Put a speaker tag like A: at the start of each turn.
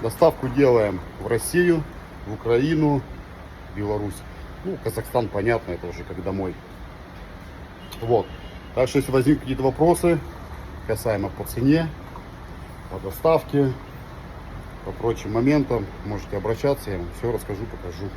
A: Доставку делаем в Россию, в Украину, Беларусь. Ну, Казахстан, понятно, это уже как домой. Вот. Так что, если возникнут какие-то вопросы касаемо по цене, по доставке, по прочим моментам, можете обращаться, я вам все расскажу, покажу.